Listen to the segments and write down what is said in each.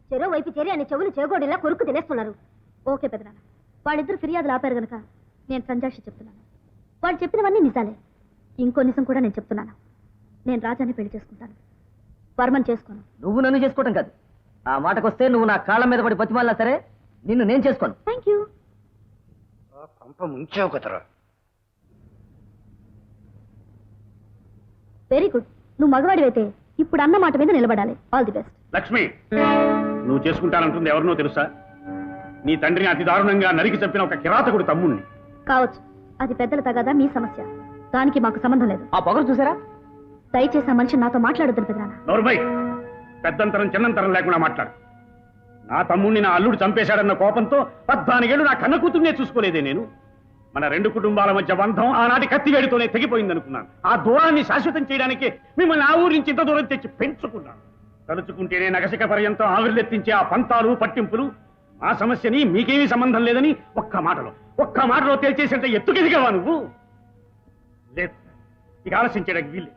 చెరో వైపు చేరి అని చెవులు చేగోడిలా కొరుకు తినేస్తున్నారు. ఓకే పెదనాన్న, వాళ్ళిద్దరు ఫిర్యాదులు ఆపారు గనక నేను సంజాక్షి చెప్తున్నాను. వాళ్ళు చెప్పినవన్నీ నిజాలే. ఇంకో నిజం కూడా నేను చెప్తున్నాను. నేను రాజాని పెళ్లి చేసుకుంటాను, వర్మని చేసుకోను. నువ్వు నన్ను చేసుకోవటం కాదు, ఆ మాటకొస్తే నువ్వు నా కాళ్ళ మీద పడి బతిమాలినా సరే నిన్ను నేను చేసుకోను. Thank you. ముంచావు కదరా. Very good. నువ్వు మగవాడివైతే ఇప్పుడు అన్న మాట మీద నిలబడాలి. All the best. లక్ష్మి, నువ్వు చేసుకుంటానంటుంది ఎవరినో తెలుసా? నీ తండ్రిని అతి దారుణంగా నరికి చంపిన ఒక కిరాతకుడు తమ్ముణ్ణి. కావచ్చు, అది పెద్దల తగాదా, మీ సమస్య. దానికి మాకు సంబంధం లేదు. ఆ పొగరు చూసారా? దయచేసి ఆ మనిషి నాతో మాట్లాడొద్దు పెదనాన్న. నోర్మై, పెద్దంతరం చిన్నంతరం లేకుండా మాట్లాడు. నా తమ్ముణ్ణి నా అల్లుడు చంపేశాడన్న కోపంతో 14 ఏళ్ళు నా కన్న కూతుర్నే చూసుకోలేదే నేను. మన రెండు కుటుంబాల మధ్య బంధం ఆనాటి కత్తివేడితోనే తెగిపోయిందనుకున్నాను. ఆ దూరాన్ని శాశ్వతం చేయడానికి మిమ్మల్ని ఆ ఊరి నుంచి ఇంత దూరం తెచ్చి పెంచుకున్నాను. తలుచుకుంటేనే నగసిక పర్యంతం ఆవిర్లెత్తించే ఆ పంతాలు పట్టింపులు ఆ సమస్యని మీకేమీ సంబంధం లేదని ఒక్క మాటలో తేల్చేసేంత ఎత్తుకెదిగావా నువ్వు? లేదు, ఇక ఆలస్యం చేయడానికి వీల్లేదు.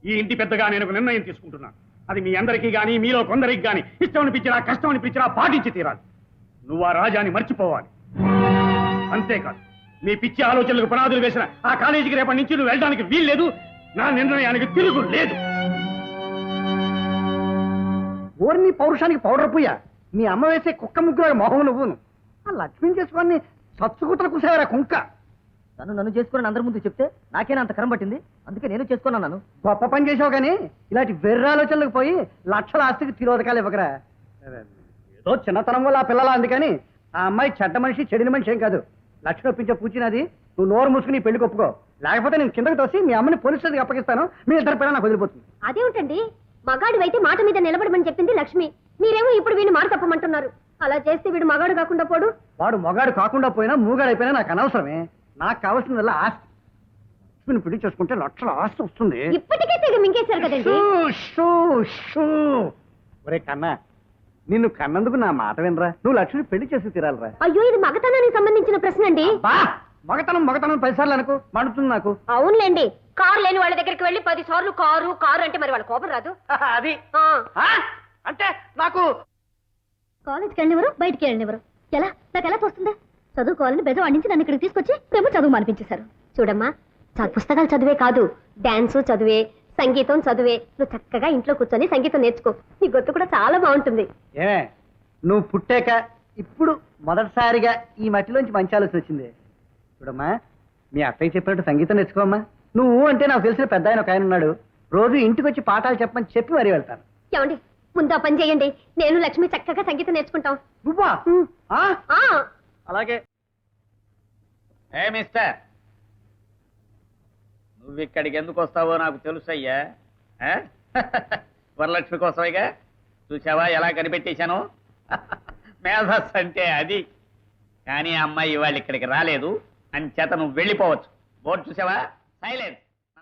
ఈ ఇంటి పెద్దగా నేను ఒక నిర్ణయం తీసుకుంటున్నాను. అది మీ అందరికీ గానీ మీలో కొందరికి గానీ ఇష్టం అనిపించినా కష్టం అనిపించినా పాటించి తీరాలి. నువ్వు ఆ రాజాని మర్చిపోవాలి. అంతేకాదు, మీ పిచ్చి ఆలోచనలకు పునాదులు వేసిన ఆ కాలేజీకి రేపటి నుంచి నువ్వు వెళ్ళడానికి వీల్లేదు. నా నిర్ణయానికి తిరుగు లేదు. ఓర్ని పౌరుషానికి పౌడర్ పుయ్య. మీ అమ్మ వేసే కుక్క ముగ్గురు మొహం నువ్వును. ఆ లక్ష్మిని చేసుకొని సత్సుకూతలు కూసేవారా కుంక. నన్ను చేసుకుని అందరి ముందు చెప్తే నాకేనా అంత కరం పట్టింది. అందుకే నేను చేసుకున్నాను. గొప్ప పని చేసావు కానీ ఇలాంటి వెర్రాలోచనలకు పోయి లక్షల ఆస్తికి తిరోధకాలు ఇవ్వకరా. ఏదో చిన్నతనం వల్ల ఆ పిల్లల అందుకని ఆ అమ్మాయి చెడ్డ మనిషి చెడిన మనిషి ఏం కాదు. లక్ష్మి ఒప్పించే పూచినది. నువ్వు నోరు మూసుకుని పెళ్లి ఒప్పుకో, లేకపోతే నేను కిందకి తోసి మీ అమ్మని పోలీస్ స్టేషన్కి అప్పగిస్తాను. మీ ఇద్దరు పిల్లలు నాకు వదిలిపోతుంది. అదేమిటండి, మగాడివైతే మాట మీద నిలబడమని చెప్పింది లక్ష్మి. మీరేమో ఇప్పుడు వీడిని మాట తప్పమంటున్నారు. అలా చేస్తే వీడు మగాడు కాకుండా పోడు. వాడు మొగాడు కాకుండా పోయినా మూగాడైపోయినా నాకు అనవసరమే. నాకు కావాల్సిందల్లా ఆస్తి. లక్ష్మిని పెళ్లి చేసుకుంటే లక్షల ఆస్తి వస్తుంది. ఇప్పటికే తెగ మింగేశారు కదండి. ఒరే కన్నా, నిన్ను కన్నందుకు నా మాట వినరా. నువ్వు లక్ష్మిని పెళ్లి చేసి తీరాలరా. అయ్యో, ఇది మగతనానికి సంబంధించిన ప్రశ్న అండి. మగతనం 10 సార్లు అనుకో, మండుతుంది నాకు. అవునులేండి, కారు లేని వాళ్ళ దగ్గరికి వెళ్ళి 10 సార్లు కారు అంటే మరి వాళ్ళ కోపం రాదు. అది అంటే నాకు కాలేజ్కి వెళ్ళినవరు, బయటికి వెళ్ళినవరు. నాకు ఎలా తోస్తుంది? చదువుకోవాలని బెజం అందించి నన్ను ఇక్కడికి తీసుకొచ్చి ప్రేమ చదువు అనిపించేశారు. చూడమ్మా, పుస్తకాలు చదివే కాదు, డాన్సు చదివే, సంగీతం చదివే. నువ్వు చక్కగా ఇంట్లో కూర్చొని సంగీతం నేర్చుకో. నీ గొంతు కూడా చాలా బాగుంటుంది. నువ్వు పుట్టాక ఇప్పుడు మొదటిసారిగా ఈ మట్టిలోంచి మంచి ఆలోచన వచ్చింది. చూడమ్మా, మీ అత్తయ్య చెప్పినట్టు సంగీతం నేర్చుకోమ్మా. నువ్వు అంటే నాకు తెలిసిన పెద్ద ఆయన ఒక ఆయన ఉన్నాడు. రోజు ఇంటికి వచ్చి పాఠాలు చెప్పమని చెప్పి మరీ వెళ్తాను. ఏమండి, ముందు ఆ పని చేయండి. నేను లక్ష్మి చక్కగా సంగీతం నేర్చుకుంటాం. నువ్వా? అలాగే. ఏ మిస్టర్, నువ్వు ఇక్కడికి ఎందుకు వస్తావో నాకు తెలుసయ్యా. వరలక్ష్మి కోసమేగా. చూసావా ఎలా కనిపెట్టేశాను? మేధస్ అంటే అది. కానీ అమ్మాయి ఇవాళ ఇక్కడికి రాలేదు, అంచేత నువ్వు వెళ్ళిపోవచ్చు. బోర్డు చూసావా? సైలెన్స్.